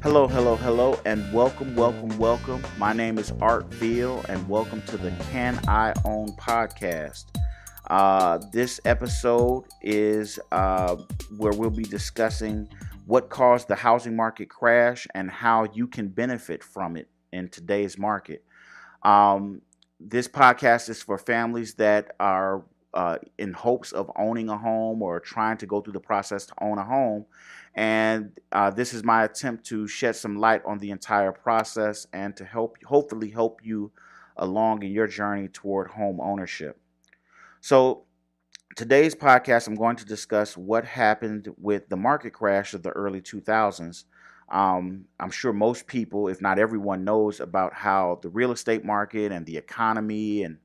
Hello, hello, hello, and welcome, welcome, welcome. My name is Art Veal, and welcome to the Can I Own podcast. This episode is where we'll be discussing what caused the housing market crash and how you can benefit from it in today's market. Um, this podcast is for families that are in hopes of owning a home or trying to go through the process to own a home. And this is my attempt to shed some light on the entire process and to hopefully help you along in your journey toward home ownership. So, today's podcast, I'm going to discuss what happened with the market crash of the early 2000s. I'm sure most people, if not everyone, knows about how the real estate market and the economy and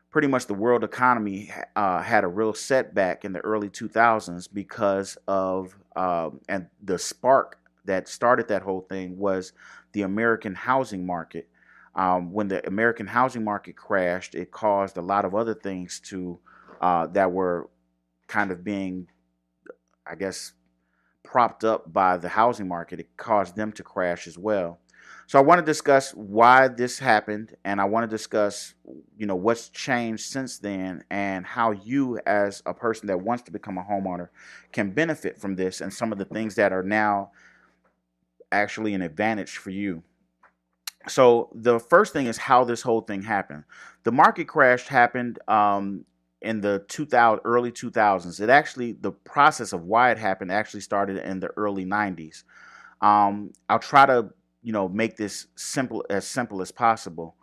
pretty much the world economy had a real setback in the early 2000s because of, and the spark that started that whole thing was the American housing market. When the American housing market crashed, it caused a lot of other things to that were kind of being, I guess, propped up by the housing market. It caused them to crash as well. So I want to discuss why this happened, and I want to discuss, what's changed since then, and how you, as a person that wants to become a homeowner, can benefit from this, and some of the things that are now actually an advantage for you. So the first thing is how this whole thing happened. The market crash happened in the early 2000s. The process of why it happened actually started in the early 90s. I'll try to make this simple as possible.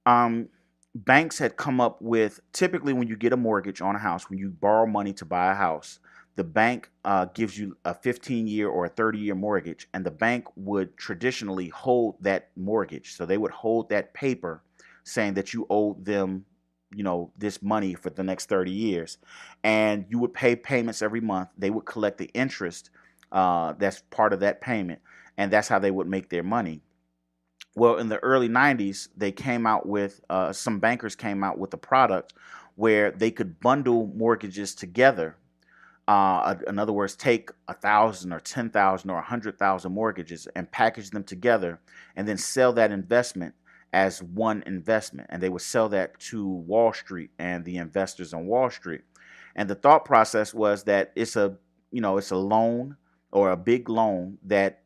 Um, Banks had come up with, typically when you get a mortgage on a house, when you borrow money to buy a house, the bank gives you a 15-year or a 30-year mortgage, and the bank would traditionally hold that mortgage. So they would hold that paper saying that you owed them, this money for the next 30 years. And you would pay payments every month. They would collect the interest that's part of that payment, and that's how they would make their money. Well, in the early 90s, they came out with, some bankers came out with a product where they could bundle mortgages together. In other words, take 1,000 or 10,000 or 100,000 mortgages and package them together and then sell that investment as one investment. And they would sell that to Wall Street and the investors on Wall Street. And the thought process was that it's a loan or a big loan that,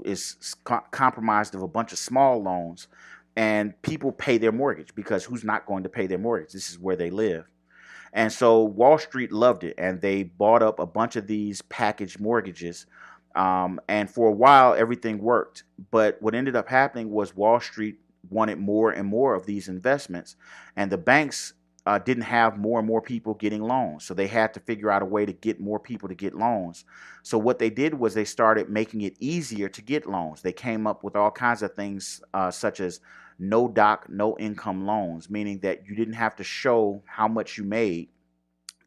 is compromised of a bunch of small loans, and people pay their mortgage because who's not going to pay their mortgage? This is where they live. And so Wall Street loved it, and they bought up a bunch of these packaged mortgages. And for a while, everything worked. But what ended up happening was Wall Street wanted more and more of these investments, and the banks didn't have more and more people getting loans. So they had to figure out a way to get more people to get loans. So what they did was they started making it easier to get loans. They came up with all kinds of things such as no doc, no income loans, meaning that you didn't have to show how much you made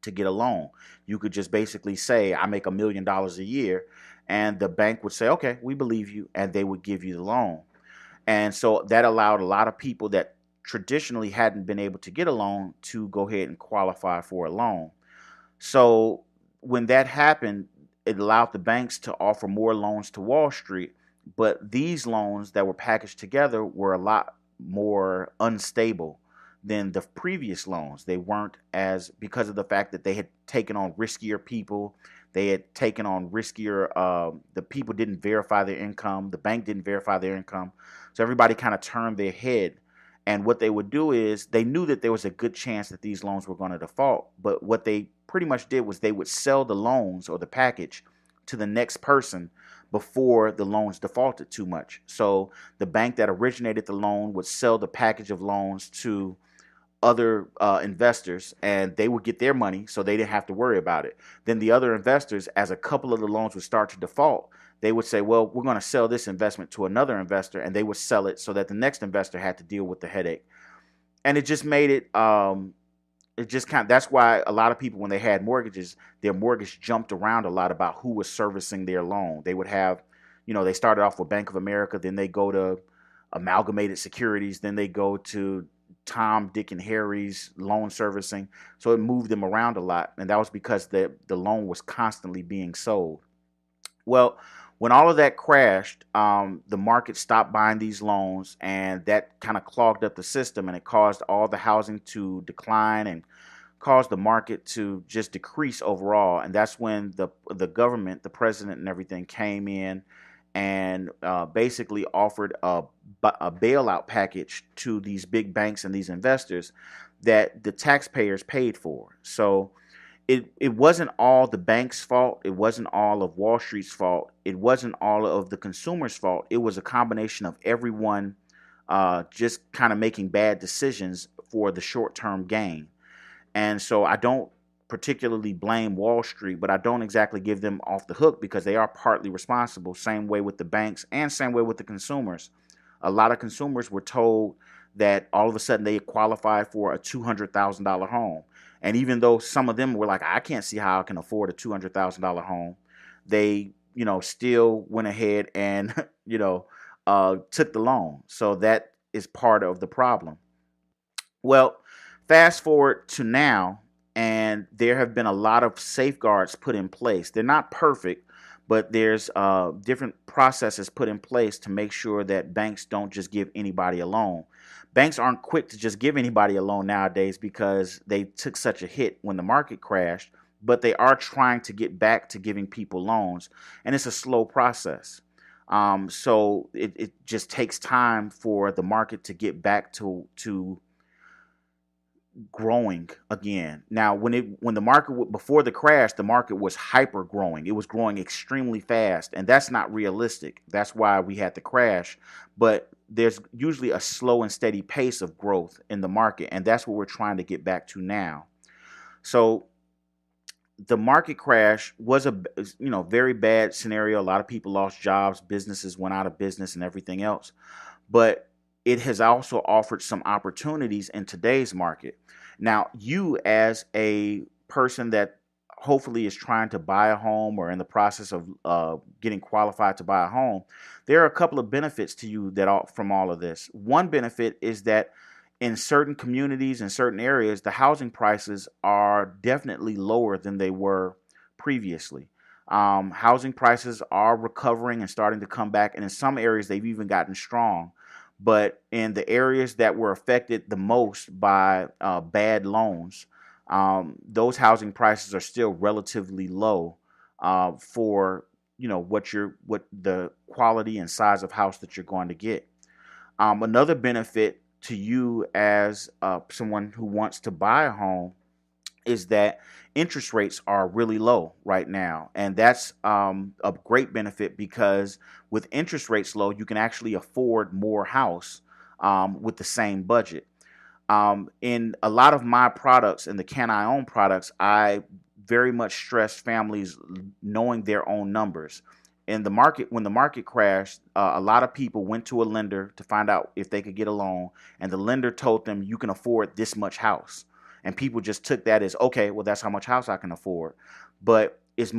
to get a loan. You could just basically say, I make $1 million a year, and the bank would say, okay, we believe you, and they would give you the loan. And so that allowed a lot of people that traditionally hadn't been able to get a loan to go ahead and qualify for a loan. So when that happened, it allowed the banks to offer more loans to Wall Street, but these loans that were packaged together were a lot more unstable than the previous loans. They weren't as, because of the fact that they had taken on riskier people. They had taken on riskier, the people didn't verify their income. The bank didn't verify their income. So everybody kind of turned their head. And what they would do is they knew that there was a good chance that these loans were going to default. But what they pretty much did was they would sell the loans or the package to the next person before the loans defaulted too much. So the bank that originated the loan would sell the package of loans to other investors, and they would get their money, so they didn't have to worry about it. Then the other investors, as a couple of the loans would start to default, they would say, well, we're going to sell this investment to another investor, and they would sell it so that the next investor had to deal with the headache. And it just made that's why a lot of people, when they had mortgages, their mortgage jumped around a lot about who was servicing their loan. They would have, they started off with Bank of America, then they go to Amalgamated Securities, then they go to Tom, Dick, and Harry's loan servicing. So it moved them around a lot. And that was because the loan was constantly being sold. Well, When all of that crashed, the market stopped buying these loans, and that kind of clogged up the system, and it caused all the housing to decline and caused the market to just decrease overall. And that's when the government, the president, and everything came in and basically offered a bailout package to these big banks and these investors that the taxpayers paid for. So it wasn't all the bank's fault. It wasn't all of Wall Street's fault. It wasn't all of the consumers' fault. It was a combination of everyone just kind of making bad decisions for the short-term gain. And so I don't particularly blame Wall Street, but I don't exactly give them off the hook because they are partly responsible. Same way with the banks and same way with the consumers. A lot of consumers were told that all of a sudden they qualified for a $200,000 home. And even though some of them were like, I can't see how I can afford a $200,000 home, they, still went ahead and, took the loan. So that is part of the problem. Well, fast forward to now, and there have been a lot of safeguards put in place. They're not perfect, but there's different processes put in place to make sure that banks don't just give anybody a loan. Banks aren't quick to just give anybody a loan nowadays because they took such a hit when the market crashed, but they are trying to get back to giving people loans, and it's a slow process. So it just takes time for the market to get back to growing again. Now, when the market before the crash, the market was hyper growing. It was growing extremely fast, and that's not realistic. That's why we had the crash. But there's usually a slow and steady pace of growth in the market, and that's what we're trying to get back to now. So the market crash was a very bad scenario. A lot of people lost jobs, businesses went out of business, and everything else. But it has also offered some opportunities in today's market. Now, you as a person that hopefully is trying to buy a home or in the process of getting qualified to buy a home, there are a couple of benefits to you from all of this. One benefit is that in certain communities, in certain areas, the housing prices are definitely lower than they were previously. Housing prices are recovering and starting to come back, and in some areas, they've even gotten strong. But in the areas that were affected the most by bad loans, those housing prices are still relatively low for what the quality and size of house that you're going to get. Another benefit to you as someone who wants to buy a home is that interest rates are really low right now. And that's a great benefit because with interest rates low, you can actually afford more house with the same budget. In a lot of my products, in the CanIOwn products, I very much stress families knowing their own numbers. In the market, when the market crashed, a lot of people went to a lender to find out if they could get a loan, and the lender told them you can afford this much house. And people just took that as, okay, well, that's how much house I can afford. But it's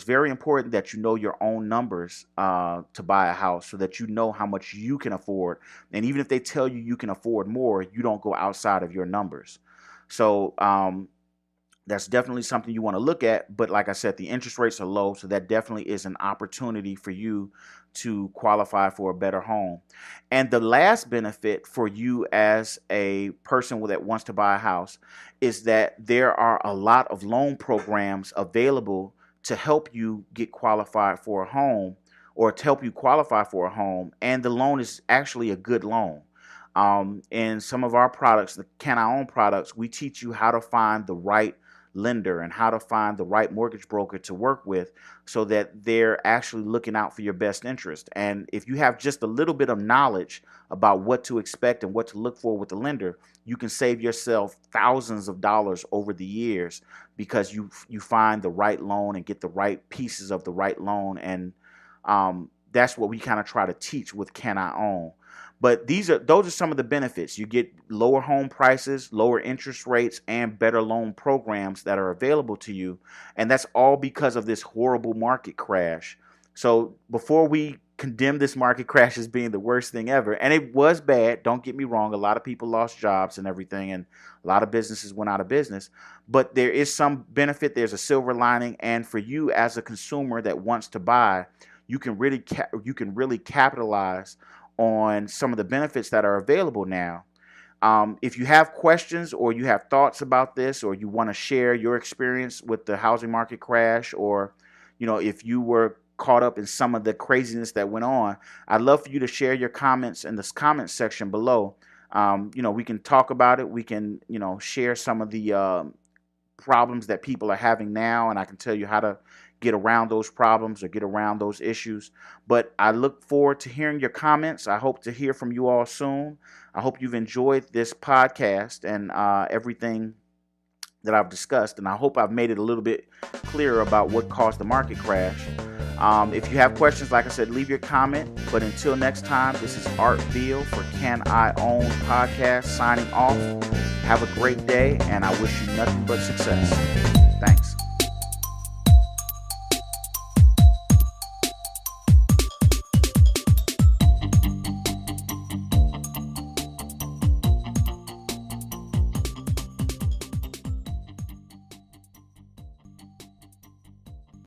very important that you know your own numbers to buy a house so that you know how much you can afford. And even if they tell you you can afford more, you don't go outside of your numbers. So that's definitely something you want to look at. But like I said, the interest rates are low, so that definitely is an opportunity for you to qualify for a better home. And the last benefit for you as a person that wants to buy a house is that there are a lot of loan programs available to help you get qualified for a home or to help you qualify for a home. And the loan is actually a good loan. In some of our products, the CanIOwn products, we teach you how to find the right lender and how to find the right mortgage broker to work with so that they're actually looking out for your best interest. And if you have just a little bit of knowledge about what to expect and what to look for with the lender, you can save yourself thousands of dollars over the years because you find the right loan and get the right pieces of the right loan. And that's what we kind of try to teach with CanIOwn. But those are some of the benefits. You get lower home prices, lower interest rates, and better loan programs that are available to you. And that's all because of this horrible market crash. So before we condemn this market crash as being the worst thing ever. And it was bad. Don't get me wrong. A lot of people lost jobs and everything, and a lot of businesses went out of business. But there is some benefit. There's a silver lining. And for you as a consumer that wants to buy, you can really capitalize on some of the benefits that are available now. If you have questions or you have thoughts about this, or you want to share your experience with the housing market crash, or if you were caught up in some of the craziness that went on, I'd love for you to share your comments in this comment section below. We can talk about it. We can share some of the problems that people are having now, and I can tell you how to get around those problems or get around those issues. But I look forward to hearing your comments. I hope to hear from you all soon. I hope you've enjoyed this podcast and everything that I've discussed, and I hope I've made it a little bit clearer about what caused the market crash. If you have questions, like I said, leave your comment. But until next time, this is Art Field for Can I Own Podcast signing off. Have a great day, and I wish you nothing but success. Thanks.